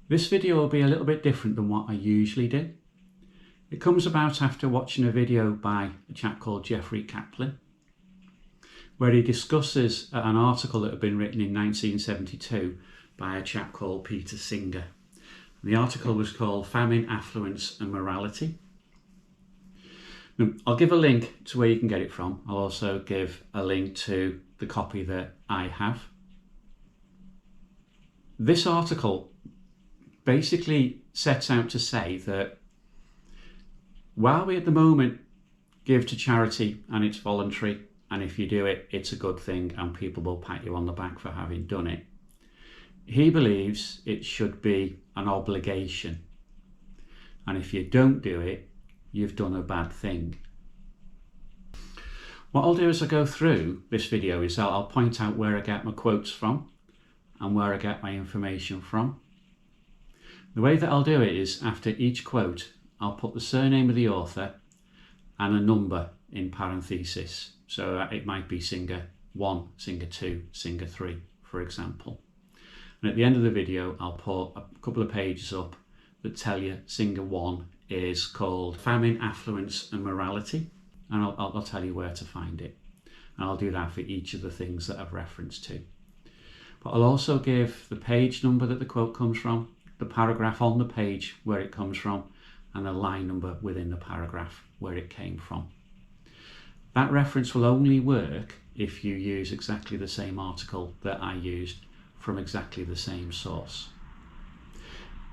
This video will be a little bit different than what I usually do. It comes about after watching a video by a chap called Kaplan, where he discusses an article that had been written in 1972 by a chap called Peter Singer. The article was called Famine, Affluence and Morality. Now, I'll give a link to where you can get it from. I'll also give a link to the copy that I have. This article basically sets out to say that while we at the moment give to charity and it's voluntary, and if you do it, it's a good thing and people will pat you on the back for having done it, he believes it should be an obligation. And if you don't do it, you've done a bad thing. What I'll do as I go through this video is I'll point out where I get my quotes from and where I get my information from. The way that I'll do it is after each quote, I'll put the surname of the author and a number in parenthesis. So it might be Singer 1, Singer 2, Singer 3, for example. And at the end of the video, I'll put a couple of pages up that tell you Singer 1 is called Famine, Affluence and Morality. And I'll tell you where to find it. And I'll do that for each of the things that I've referenced to. But I'll also give the page number that the quote comes from, the paragraph on the page where it comes from, and the line number within the paragraph where it came from. That reference will only work if you use exactly the same article that I used from exactly the same source.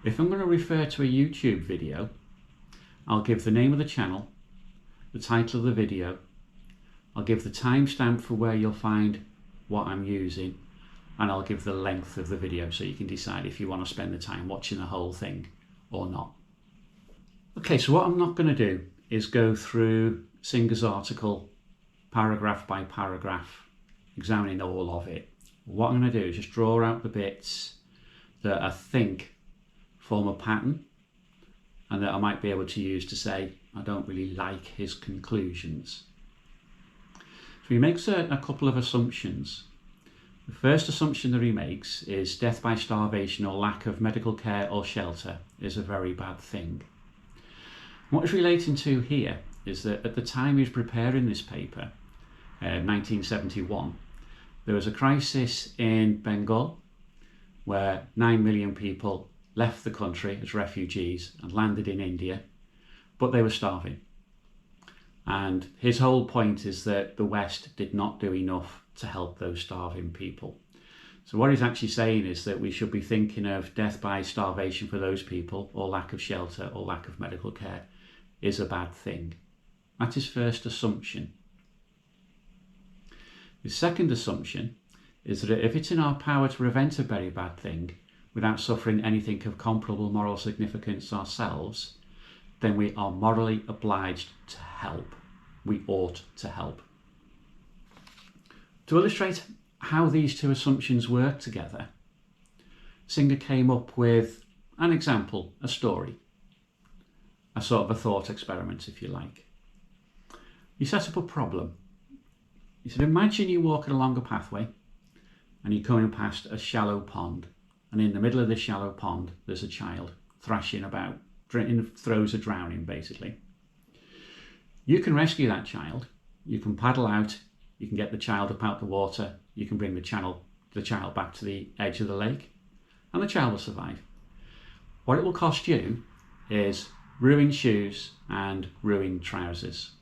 If I'm going to refer to a YouTube video, I'll give the name of the channel, the title of the video, I'll give the timestamp for where you'll find what I'm using, and I'll give the length of the video so you can decide if you want to spend the time watching the whole thing or not. Okay, so what I'm not going to do is go through Singer's article paragraph by paragraph, examining all of it. What I'm going to do is just draw out the bits that I think form a pattern and that I might be able to use to say I don't really like his conclusions. So he makes a couple of assumptions. The first assumption that he makes is death by starvation or lack of medical care or shelter is a very bad thing. What he's relating to here is that at the time he was preparing this paper, 1971, there was a crisis in Bengal where 9 million people left the country as refugees and landed in India, but they were starving. And his whole point is that the West did not do enough to help those starving people. So what he's actually saying is that we should be thinking of death by starvation for those people, or lack of shelter or lack of medical care, is a bad thing. That's his first assumption. His second assumption is that if it's in our power to prevent a very bad thing without suffering anything of comparable moral significance ourselves, then we are morally obliged to help. We ought to help. To illustrate how these two assumptions work together, Singer came up with an example, a story, a sort of a thought experiment, if you like. He set up a problem. He said, imagine you walking along a pathway and you're coming past a shallow pond, and in the middle of this shallow pond there's a child thrashing about, in the throes of drowning basically. You can rescue that child, you can paddle out, you can get the child up out the water, you can bring the child back to the edge of the lake, and the child will survive. What it will cost you is ruined shoes and ruined trousers.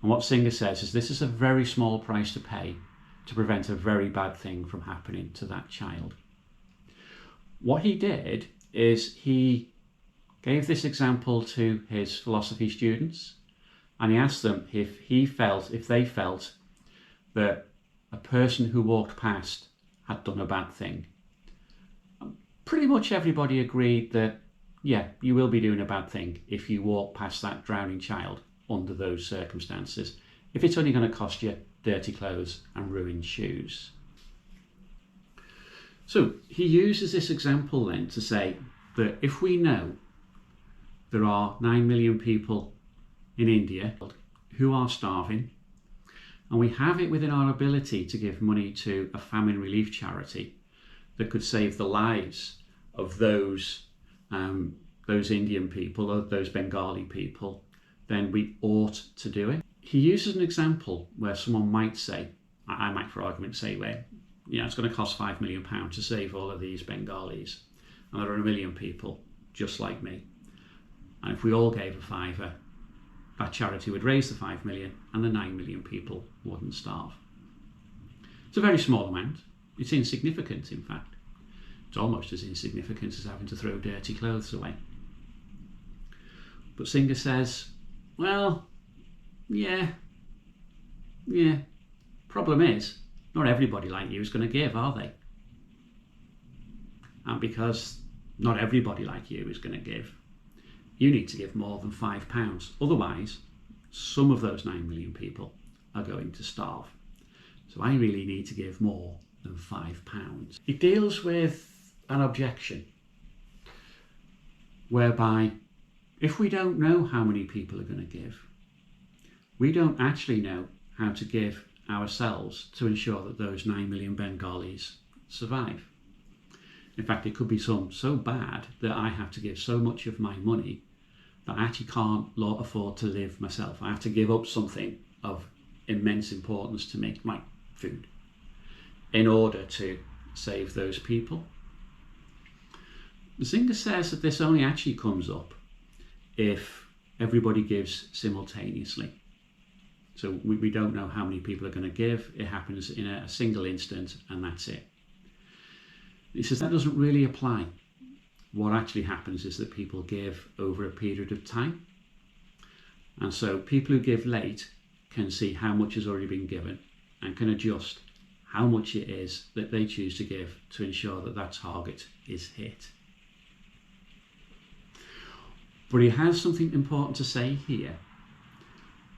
And what Singer says is this is a very small price to pay to prevent a very bad thing from happening to that child. What he did is he gave this example to his philosophy students, and he asked them if they felt that a person who walked past had done a bad thing. Pretty much everybody agreed that, yeah, you will be doing a bad thing if you walk past that drowning child under those circumstances, if it's only going to cost you dirty clothes and ruined shoes. So he uses this example then to say that if we know there are 9 million people in India who are starving, and we have it within our ability to give money to a famine relief charity that could save the lives of those Indian people or those Bengali people, then we ought to do it. He uses an example where someone might say, I might for argument's sake, where it's going to cost £5 million to save all of these Bengalis, and there are 1 million people just like me, and if we all gave a fiver, that charity would raise the 5 million and the 9 million people wouldn't starve. It's a very small amount. It's insignificant, in fact. It's almost as insignificant as having to throw dirty clothes away. But Singer says, well, yeah. Problem is, not everybody like you is going to give, are they? And because not everybody like you is going to give, you need to give more than £5. Otherwise, some of those 9 million people are going to starve. So I really need to give more than £5. It deals with an objection whereby if we don't know how many people are going to give, we don't actually know how to give ourselves to ensure that those 9 million Bengalis survive. In fact, it could be some so bad that I have to give so much of my money that I actually can't afford to live myself. I have to give up something of immense importance to me, like food, in order to save those people. Singer says that this only actually comes up if everybody gives simultaneously. So we don't know how many people are going to give. It happens in a single instant and that's it. He says that doesn't really apply. What actually happens is that people give over a period of time. And so people who give late can see how much has already been given and can adjust how much it is that they choose to give to ensure that that target is hit. But he has something important to say here.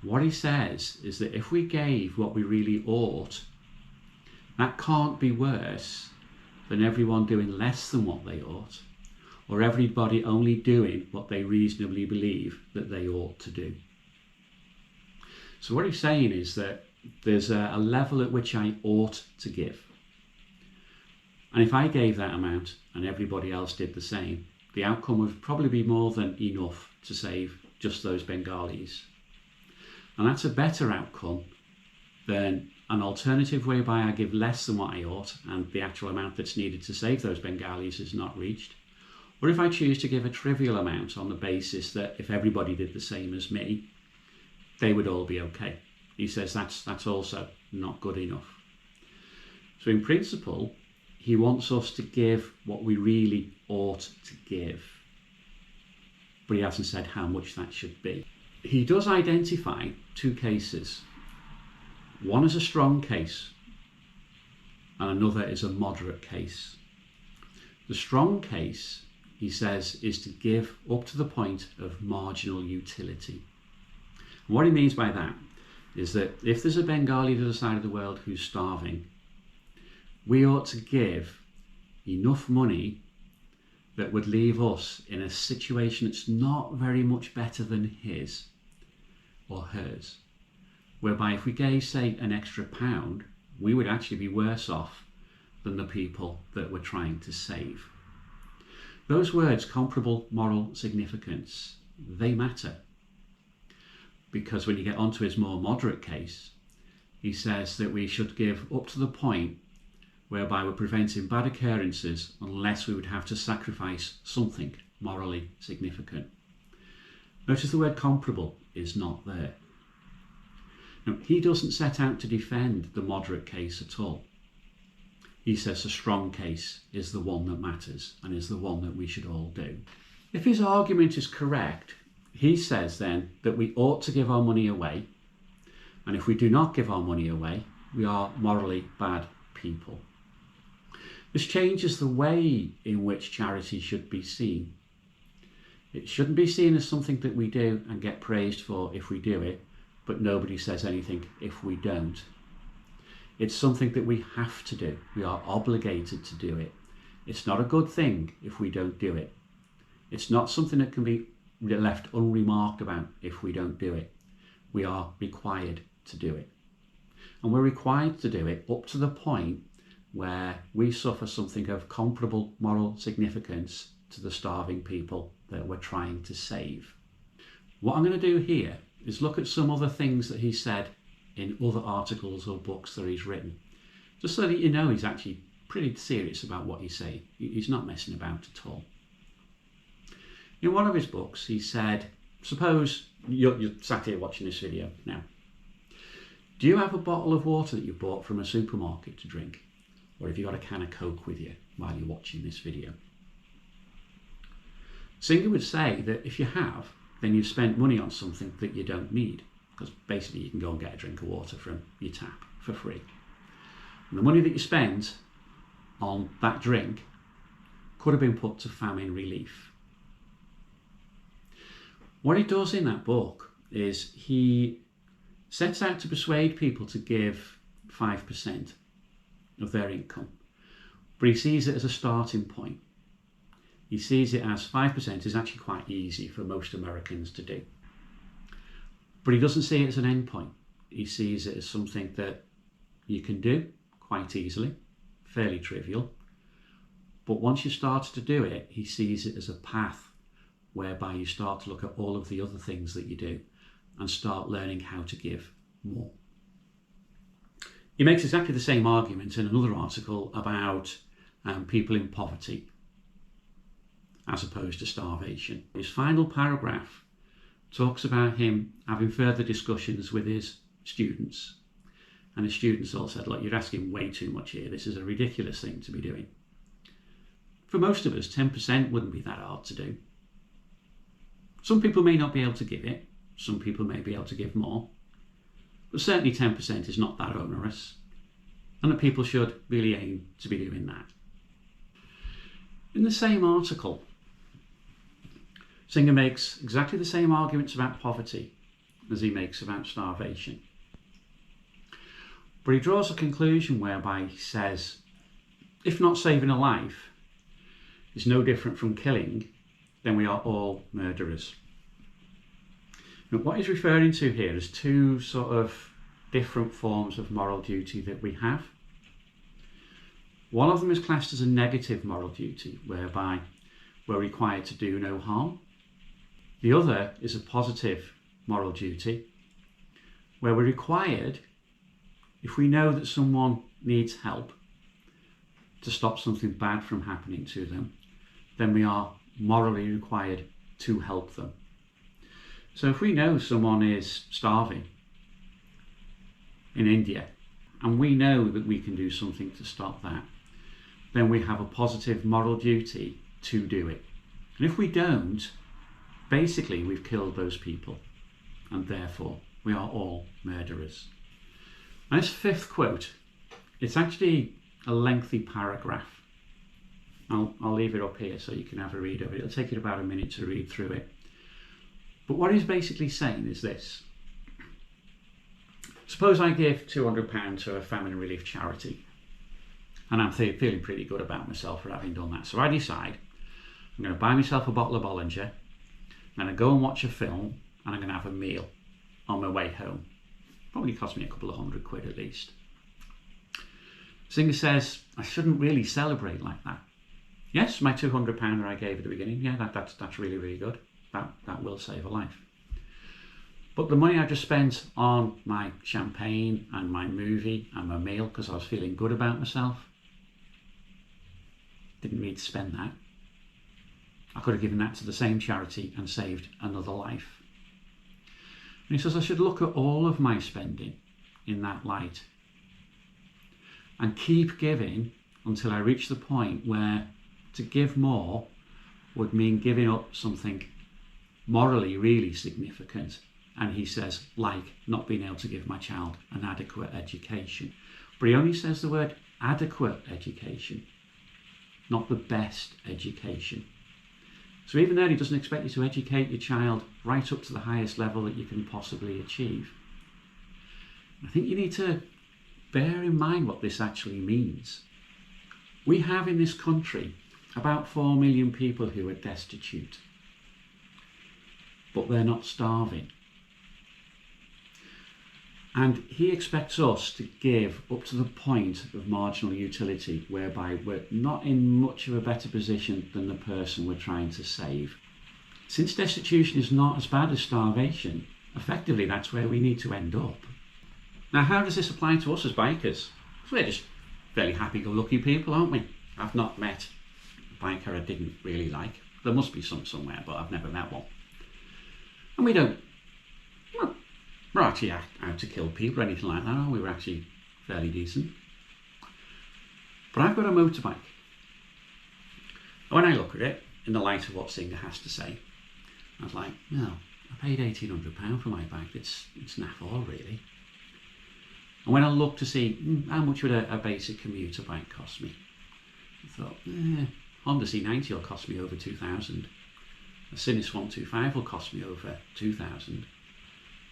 What he says is that if we gave what we really ought, that can't be worse than everyone doing less than what they ought, or everybody only doing what they reasonably believe that they ought to do. So what he's saying is that there's a level at which I ought to give. And if I gave that amount and everybody else did the same, the outcome would probably be more than enough to save just those Bengalis. And that's a better outcome than an alternative whereby I give less than what I ought and the actual amount that's needed to save those Bengalis is not reached. Or if I choose to give a trivial amount on the basis that if everybody did the same as me, they would all be okay. He says that's also not good enough. So in principle, he wants us to give what we really ought to give. But he hasn't said how much that should be. He does identify two cases. One is a strong case and another is a moderate case. The strong case, he says, is to give up to the point of marginal utility. And what he means by that is that if there's a Bengali to the other side of the world who's starving, we ought to give enough money that would leave us in a situation that's not very much better than his or hers, whereby if we gave, say, an extra £1, we would actually be worse off than the people that we're trying to save. Those words, comparable moral significance, they matter. Because when you get onto his more moderate case, he says that we should give up to the point whereby we're preventing bad occurrences unless we would have to sacrifice something morally significant. Notice the word comparable is not there. Now, he doesn't set out to defend the moderate case at all. He says the strong case is the one that matters and is the one that we should all do. If his argument is correct, he says then that we ought to give our money away, and if we do not give our money away, we are morally bad people. This changes the way in which charity should be seen. It shouldn't be seen as something that we do and get praised for if we do it, but nobody says anything if we don't. It's something that we have to do. We are obligated to do it. It's not a good thing if we don't do it. It's not something that can be left unremarked about if we don't do it. We are required to do it. And we're required to do it up to the point where we suffer something of comparable moral significance to the starving people that we're trying to save. What I'm going to do here is look at some other things that he said in other articles or books that he's written, just so that you know he's actually pretty serious about what he's saying. He's not messing about at all. In one of his books, he said, suppose you're sat here watching this video now. Do you have a bottle of water that you bought from a supermarket to drink? Or have you got a can of Coke with you while you're watching this video? Singer would say that if you have, then you've spent money on something that you don't need, because basically you can go and get a drink of water from your tap for free. And the money that you spent on that drink could have been put to famine relief. What he does in that book is he sets out to persuade people to give 5% of their income, but he sees it as a starting point. He sees it as 5% is actually quite easy for most Americans to do. But he doesn't see it as an end point. He sees it as something that you can do quite easily, fairly trivial. But once you start to do it, he sees it as a path whereby you start to look at all of the other things that you do and start learning how to give more. He makes exactly the same argument in another article about people in poverty as opposed to starvation. His final paragraph talks about him having further discussions with his students, and his students all said, look, you're asking way too much here. This is a ridiculous thing to be doing. For most of us, 10% wouldn't be that hard to do. Some people may not be able to give it. Some people may be able to give more. But certainly 10% is not that onerous, and that people should really aim to be doing that. In the same article, Singer makes exactly the same arguments about poverty as he makes about starvation. But he draws a conclusion whereby he says, if not saving a life is no different from killing, then we are all murderers. Now, what he's referring to here is two sort of different forms of moral duty that we have. One of them is classed as a negative moral duty, whereby we're required to do no harm. The other is a positive moral duty, where we're required, if we know that someone needs help to stop something bad from happening to them, then we are morally required to help them. So if we know someone is starving in India, and we know that we can do something to stop that, then we have a positive moral duty to do it. And if we don't, basically we've killed those people, and therefore we are all murderers. And this fifth quote, it's actually a lengthy paragraph. I'll leave it up here so you can have a read of it. It'll take you about a minute to read through it. But what he's basically saying is this. Suppose I give £200 to a famine relief charity, and I'm feeling pretty good about myself for having done that. So I decide I'm going to buy myself a bottle of Bollinger, I'm going to go and watch a film, and I'm going to have a meal on my way home. Probably cost me a couple of £100 at least. Singer says, I shouldn't really celebrate like that. Yes, my £200 that I gave at the beginning, yeah, that's really, really good. That will save a life. But the money I just spent on my champagne and my movie and my meal because I was feeling good about myself, didn't need to spend that. I could have given that to the same charity and saved another life. And he says I should look at all of my spending in that light and keep giving until I reach the point where to give more would mean giving up something morally really significant. And he says, like not being able to give my child an adequate education. But he only says the word adequate education, not the best education. So even then, he doesn't expect you to educate your child right up to the highest level that you can possibly achieve. I think you need to bear in mind what this actually means. We have in this country about 4 million people who are destitute, but they're not starving. And he expects us to give up to the point of marginal utility, whereby we're not in much of a better position than the person we're trying to save. Since destitution is not as bad as starvation, effectively that's where we need to end up. Now, how does this apply to us as bikers? We're just fairly happy-go-lucky people, aren't we? I've not met a biker I didn't really like. There must be some somewhere, but I've never met one. And we don't, well, we're actually out to kill people or anything like that, are we? We're actually fairly decent. But I've got a motorbike. When I look at it, in the light of what Singer has to say, I was like, no, I paid £1,800 for my bike. It's naff all, really. And when I looked to see how much would a basic commuter bike cost me, I thought, Honda C90 will cost me over 2,000. A Sinus 125 will cost me over 2,000.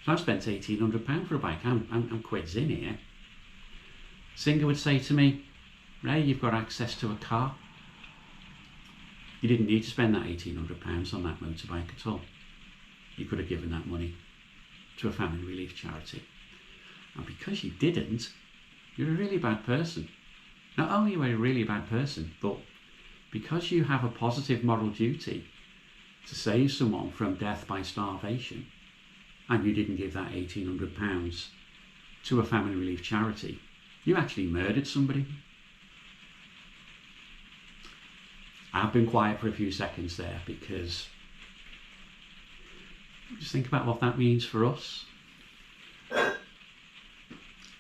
So I've spent £1,800 for a bike. I'm quids in here. Singer would say to me, Ray, you've got access to a car. You didn't need to spend that £1,800 on that motorbike at all. You could have given that money to a famine relief charity. And because you didn't, you're a really bad person. Not only are you a really bad person, but because you have a positive moral duty to save someone from death by starvation, and you didn't give that £1,800 to a famine relief charity, you actually murdered somebody. I've been quiet for a few seconds there because just think about what that means for us.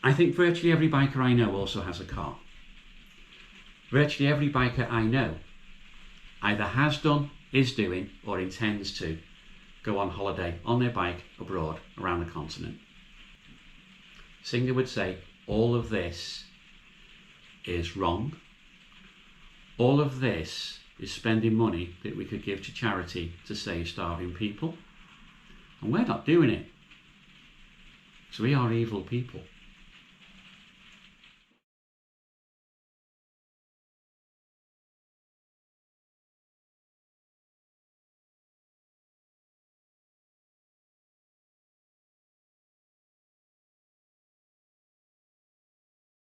I think virtually every biker I know also has a car. Virtually every biker I know either has done, is doing, or intends to go on holiday on their bike abroad around the continent. Singer would say all of this is wrong. All of this is spending money that we could give to charity to save starving people. And we're not doing it. So we are evil people.